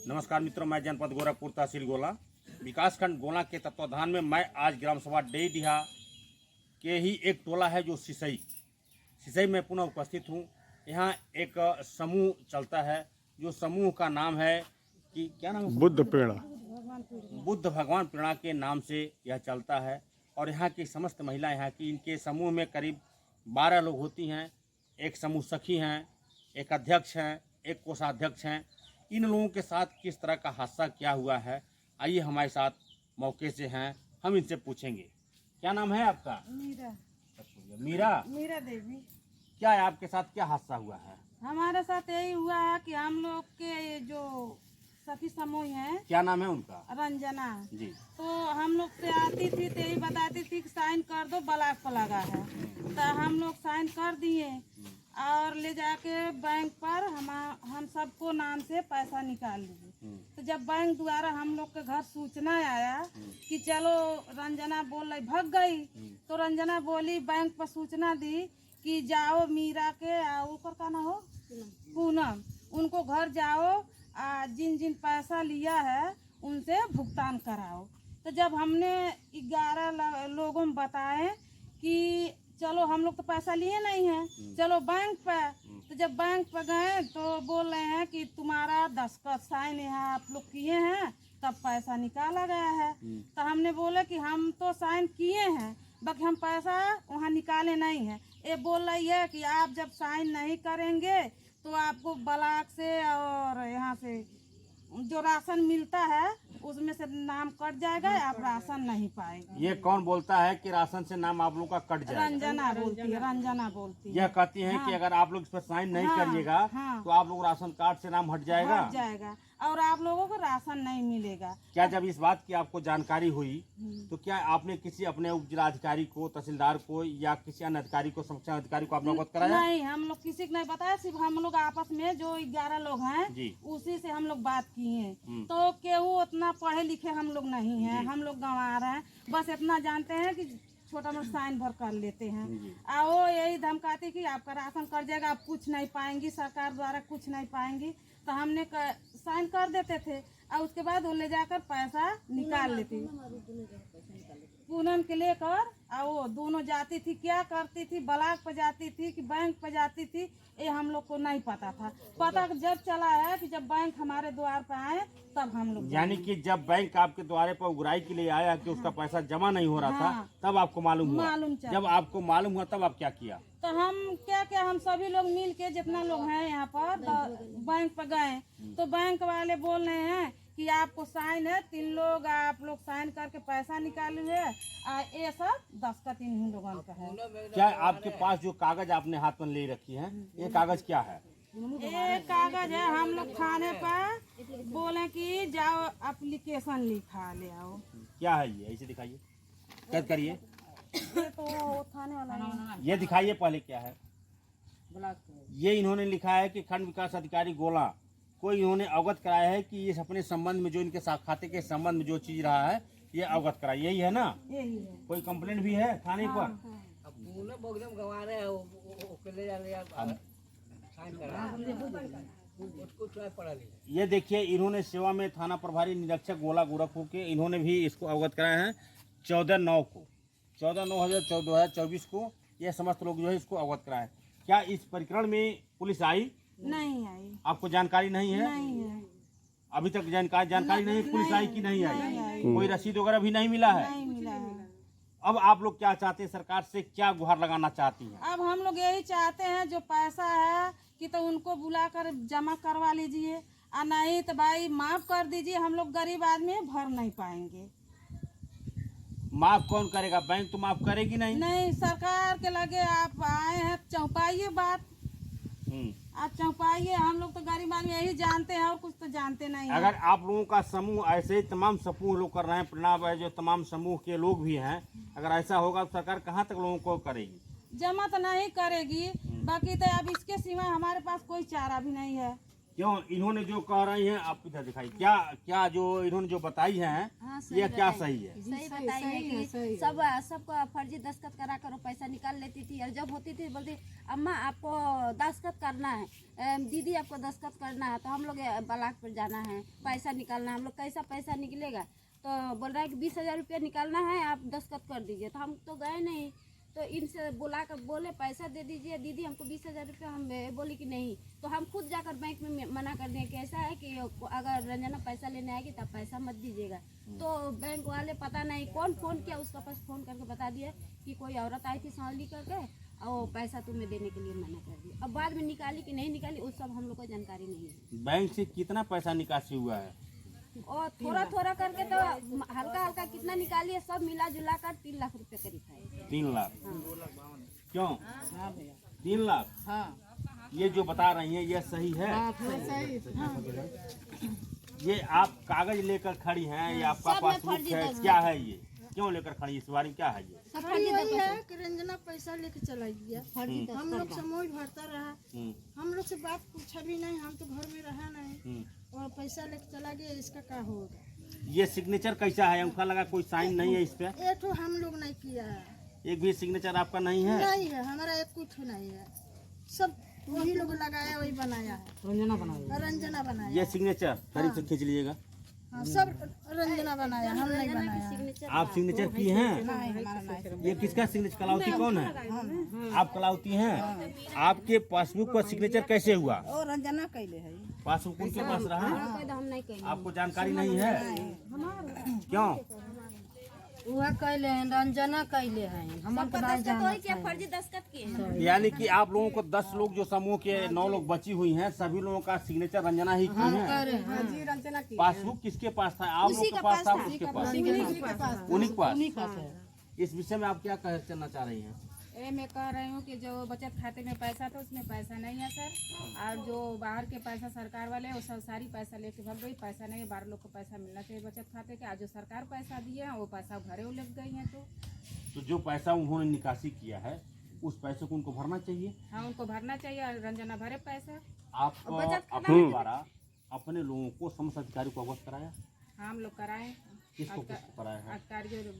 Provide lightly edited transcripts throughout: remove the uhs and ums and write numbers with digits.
नमस्कार मित्रों, मैं जनपद गोरखपुर तहसील गोला विकासखंड गोला के तत्वाधान में मैं आज ग्राम सभा डेडिहा के ही एक टोला है जो सिसई में पुनः उपस्थित हूँ। यहाँ एक समूह चलता है जो समूह का नाम है कि क्या नाम है? बुद्ध भगवान प्रेरणा के नाम से यह चलता है। और यहाँ की समस्त महिला यहाँ की इनके समूह में करीब 12 लोग होती हैं। एक समूह सखी हैं, एक अध्यक्ष हैं, एक कोषाध्यक्ष हैं। इन लोगों के साथ किस तरह का हादसा क्या हुआ है, आइए हमारे साथ मौके से हैं, हम इनसे पूछेंगे। क्या नाम है आपका? मीरा देवी। क्या है आपके साथ, क्या हादसा हुआ है? हमारे साथ यही हुआ है कि हम लोग के जो सखी समूह है, क्या नाम है उनका? रंजना जी। तो हम लोग से आती थी तो यही बताती थी कि साइन कर दो, ब्लॉक पर लगा है। तो हम लोग साइन कर दिए और ले जाके बैंक पर हम सबको नाम से पैसा निकाल लिए। तो जब बैंक द्वारा हम लोग के घर सूचना आया कि चलो, रंजना बोल रही भाग गई, तो रंजना बोली बैंक पर सूचना दी कि जाओ मीरा के ऊपर का ना हो पूनम, उनको घर जाओ, जिन जिन पैसा लिया है उनसे भुगतान कराओ। तो जब हमने 11 लोगों में बताए कि चलो हम लोग तो पैसा लिए नहीं हैं, चलो बैंक पे, तो जब बैंक पे गए तो बोल रहे हैं कि तुम्हारा दस्तखत साइन यहाँ आप लोग किए हैं तब पैसा निकाला गया है। तो हमने बोले कि हम तो साइन किए हैं, बाकी हम पैसा वहाँ निकाले नहीं हैं। ये बोल रही है कि आप जब साइन नहीं करेंगे तो आपको ब्लॉक से और यहाँ से जो राशन मिलता है उसमें से नाम कट जाएगा, आप राशन नहीं पाएंगे। ये कौन बोलता है कि राशन से नाम आप लोग का कट जाएगा? रंजना बोलती है। यह कहती है कि अगर आप लोग इस पर साइन नहीं करिएगा तो आप लोग राशन कार्ड से नाम हट जाएगा और आप लोगों को राशन नहीं मिलेगा। क्या जब इस बात की आपको जानकारी हुई तो क्या आपने किसी अपने उप जिलाधिकारी को, तहसीलदार को या किसी अन्य अधिकारी को, सक्षम अधिकारी को आपने अवगत कराया? नहीं, हम लोग किसी को नहीं बताया, सिर्फ हम लोग आपस में जो 11 लोग हैं उसी से हम लोग बात किए। तो केहू उतना पढ़े लिखे हम लोग नहीं है, हम लोग गंवार हैं, बस इतना जानते हैं कि छोटा मोटा साइन भर कर लेते हैं। वो यही धमकाती कि आपका राशन कट जाएगा, आप कुछ नहीं पाएंगी, सरकार द्वारा कुछ नहीं पाएंगी। तो हमने साइन कर देते थे और उसके बाद वो ले जाकर पैसा निकाल लेती पूनम के लेकर। और वो दोनों जाती थी, क्या करती थी, ब्लॉक पे जाती थी कि बैंक पे जाती थी, ये हम लोग को नहीं पता था। पता जब चला है कि जब बैंक हमारे द्वार पे आए तब हम लोग, यानी कि जब बैंक आपके द्वारे पर उगराई के लिए आया कि उसका पैसा जमा नहीं हो रहा था, तब आपको मालूम हुआ? जब आपको मालूम हुआ तब आप क्या किया? तो हम क्या हम सभी लोग मिल के जितना लोग हैं यहाँ पर बैंक पर गए। तो बैंक वाले बोल रहे हैं कि आपको साइन है, 3 लोग आप लोग साइन करके पैसा निकाले हुए, ये सब दस्तखत इन लोगों का है। क्या आपके पास जो कागज आपने हाथ में ले रखी है, ये कागज क्या है? ये कागज है, हम लोग थाने पर बोले कि जाओ एप्लीकेशन लिखा ले आओ। क्या है ये, ऐसे दिखाइए, कैद करिए। ये तो थाने वाला ये दिखाइए पहले क्या है। ये इन्होंने लिखा है कि खंड विकास अधिकारी गोला को इन्होंने अवगत कराया है कि ये अपने संबंध में जो इनके खाते के संबंध में जो चीज रहा है ये अवगत कराया, यही है ना? यही है। कोई कंप्लेंट भी है थाने पर? ये देखिए, इन्होंने सेवा में थाना प्रभारी निरीक्षक गोला गोरखपुर के इन्होंने भी इसको अवगत कराया है 14/9/2024 को ये समस्त लोग जो है इसको अवगत कराए। क्या इस प्रकरण में पुलिस आई? नहीं आई। आपको जानकारी नहीं है? नहीं है। अभी तक जानकारी नहीं, पुलिस आई कि नहीं आई? कोई रसीद वगैरह भी नहीं मिला है? नहीं मिला है। अब आप लोग क्या चाहते हैं, सरकार से क्या गुहार लगाना चाहती हैं? अब हम लोग यही चाहते हैं जो पैसा है कि तो उनको बुलाकर जमा करवा लीजिए, और नहीं तो भाई माफ कर दीजिए, हम लोग गरीब आदमी भर नहीं पाएंगे। माफ कौन करेगा? बैंक तो माफ करेगी नहीं। नहीं, सरकार के लगे आप आए हैं, चौपाइए बात, आप चौपाइए। हम लोग तो गरीब आदमी यही जानते हैं और कुछ तो जानते नहीं। अगर आप लोगों का समूह ऐसे ही तमाम समूह लोग कर रहे हैं, प्रेरणा जो तमाम समूह के लोग भी हैं, अगर ऐसा होगा तो सरकार कहाँ तक लोगों को करेगी? जमा तो नहीं करेगी, बाकी तो अब इसके सिवा हमारे पास कोई चारा भी नहीं है। क्यों इन्होंने जो कह रही हैं आप इधर दिखाई, क्या क्या जो इन्होंने जो बताई है हाँ, ये क्या सही है? सही बताई है कि सबको फर्जी दस्तखत करा कर वो पैसा निकाल लेती थी, और जब होती थी बोलती अम्मा आपको दस्तखत करना है, दीदी आपको दस्तखत करना है, तो हम लोग ब्लॉक पर जाना है, पैसा निकालना है। हम लोग कैसा पैसा निकलेगा, तो बोल रहा है कि 20,000 रुपया निकालना है, आप दस्तखत कर दीजिए। तो हम तो गए नहीं, तो इनसे बुला कर बोले पैसा दे दीजिए दीदी हमको 20,000 रुपया। हम बोली कि नहीं, तो हम खुद जाकर बैंक में मना कर दें कि ऐसा है कि अगर रंजना पैसा लेने आएगी तब पैसा मत दीजिएगा। तो बैंक वाले पता नहीं कौन फ़ोन किया, उसका पास फ़ोन करके बता दिया कि कोई औरत आई थी सांवली करके और पैसा तुम्हें देने के लिए मना कर दिया। अब बाद में निकाली कि नहीं निकाली उस सब हम लोग को जानकारी नहीं है। बैंक से कितना पैसा निकासी हुआ है? और थोड़ा थोड़ा करके तो हल्का हल्का कितना निकाली है, सब मिला जुला कर 3 लाख रुपए करीब है। 3 लाख? हाँ। क्यों 3 लाख? हाँ। ये जो बता रही हैं ये सही है? ये आप कागज लेकर खड़ी हैं, ये आपका सब में पासबुक फर्जी है, दस्तावेज। क्या है ये? क्यों लेकर खड़ी, इस बारे में क्या है ये? सब फर्जी दस्तावेज। है कि रंजना पैसा लेके चला गया, फर्जी हम लोग दस्तावेज। समोई भरता रहा, हम्म, हम लोग से बात पूछा भी नहीं, हम तो घर में रहा नहीं हम्म। और पैसा लेके चला गया। इसका क्या होगा? ये सिग्नेचर कैसा है? अंगूठा लगा, कोई साइन नहीं है इस पे? ये तो हम लोग नहीं किया है, एक भी सिग्नेचर आपका नहीं है? नहीं है, हमारा एक कुछ नहीं है, सब वही लोग लगाया वही बनाया है, रंजना बनाया। ये सिग्नेचर करीब से खींच लीजिएगा। हाँ, सब रंजना बनाया, हम नहीं बनाया। सिग्नेचर आप सिग्नेचर किए हैं? नहीं, हमारा नहीं। ये किसका सिग्नेचर? कलावती कौन है? आप कलावती हैं? आपके पासबुक पर सिग्नेचर कैसे हुआ? और रंजना कैले है, पासबुक उनके पास रहा? कोई तो हम नहीं कहेंगे। आपको जानकारी नहीं है? क्यों? वह कैले हैं, रंजना कैले हैं, सबका दस्तखत वही किया, फर्जी दस्तखत किए हैं। यानी कि आप लोगों को 10 लोग जो समूह के 9 लोग बची हुई हैं, सभी लोगों का सिग्नेचर रंजना ही की है। पासबुक किसके पास था? आप लोग के पास था? उसके पास? उन्हीं के पास। इस विषय में आप क्या कहना चाह रही हैं? ये मैं कह रही हूँ कि जो बचत खाते में पैसा था उसमें पैसा नहीं है सर, और जो बाहर के पैसा सरकार वाले वो सब सारी पैसा लेके भाग गई। पैसा नहीं है, 12 लोग को पैसा मिलना चाहिए बचत खाते के। आज जो सरकार पैसा दिए हैं वो पैसा भरे वो लग गई हैं। तो जो पैसा उन्होंने निकासी किया है उस पैसे को उनको भरना चाहिए। हाँ, उनको भरना चाहिए और रंजना भरे पैसा। आपको बचत खाता अपने द्वारा अपने लोगों को समस्त अधिकारी को अवगत कराया? हाँ, हम लोग कराए। किसको कराया है? अधिकारी जो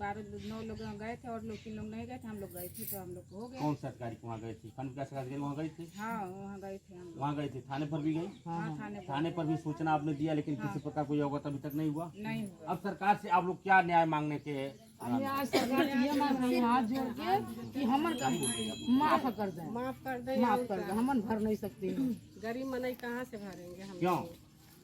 9 लोग गए थे और 3 लोग नहीं गए थे, हम लोग गए थे तो हम लोग हो गए। कौन से अधिकारी वहाँ गए थे? खंड विकास अधिकारी वहाँ गए थे? हाँ, वहाँ गए थे हम लोग। वहाँ गए थे। थाने पर भी गए? हाँ, थाने पर थाने पर भी सूचना आपने दिया, लेकिन किसी प्रकार कोई अवगत अभी तक नहीं हुआ। नहीं हुआ। अब सरकार से आप लोग क्या न्याय मांगने के? आज सरकार से ये मांग रही है हाथ जोड़ के कि हमन माफ कर दे, माफ कर दे, हमन भर नहीं सकते। गरीब मनाई कहाँ से भरेंगे हम? क्यों?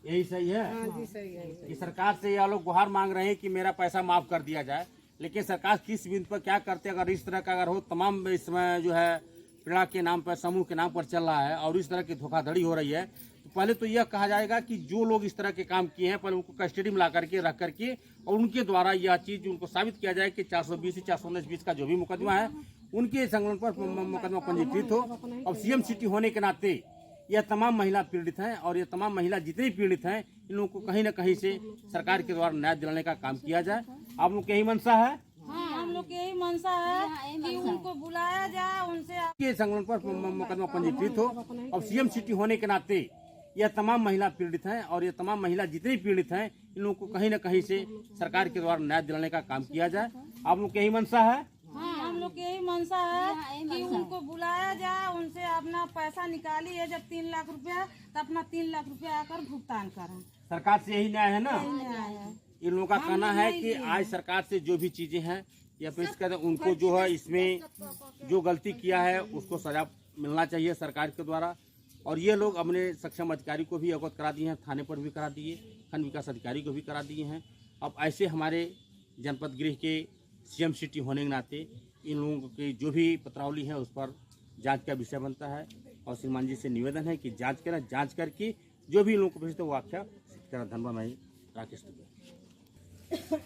यही सही है? जी सही है। कि सरकार से यह लोग गुहार मांग रहे हैं कि मेरा पैसा माफ कर दिया जाए, लेकिन सरकार किस बिंदु पर क्या करते? अगर इस तरह का अगर हो, तमाम इसमें जो है पीड़ा के नाम पर, समूह के नाम पर चल रहा है और इस तरह की धोखाधड़ी हो रही है, तो पहले तो यह कहा जाएगा कि जो लोग इस तरह के काम किए हैं पहले उनको कस्टडी में ला करके रख करके और उनके द्वारा यह चीज उनको साबित किया जाए कि 420 419 का जो भी मुकदमा है उनके संकलन पर मुकदमा पंजीकृत हो। अब सीएम सिटी होने के नाते यह तमाम महिला पीड़ित हैं और ये तमाम महिला जितनी पीड़ित हैं इन लोगों को कहीं न कहीं से सरकार के द्वारा न्याय दिलाने का काम किया जाए। आप लोग की यही मंशा है? हाँ, हम लोग की यही मंशा है कि उनको बुलाया जाए, उनसे के संकलन पर मुकदमा पंजीकृत हो। अब सीएम सिटी होने के नाते यह तमाम महिला पीड़ित हैं और ये तमाम महिला जितनी पीड़ित हैं इन लोगों को कहीं न कहीं से सरकार के द्वारा न्याय दिलाने का काम किया जाए। आप लोग की यही मंशा है? हाँ, हम लोग की यही मंशा है कि उनको बुलाया जाए, उनसे अपना पैसा निकालिए। जब 3 लाख रुपया तो अपना 3 लाख रुपया आकर भुगतान करें। सरकार से यही न्याय है ना? है। इन लोगों का कहना है कि आज सरकार से जो भी चीजें हैं या पेश कर उनको जो है इसमें जो गलती किया है उसको सजा मिलना चाहिए सरकार के द्वारा। और ये लोग अपने सक्षम अधिकारी को भी अवगत करा दिए हैं, थाने पर भी करा दिए, खंड विकास अधिकारी को भी करा दिए हैं। अब ऐसे हमारे जनपद गृह के सीएम सिटी होने के नाते इन लोगों की जो भी पत्रावली है उस पर जांच का विषय बनता है और श्रीमान जी से निवेदन है कि जांच करें, जांच करके जो भी इन लोगों को भेजते वो आख्या धन्यवाद। मैं राकेश दुबे।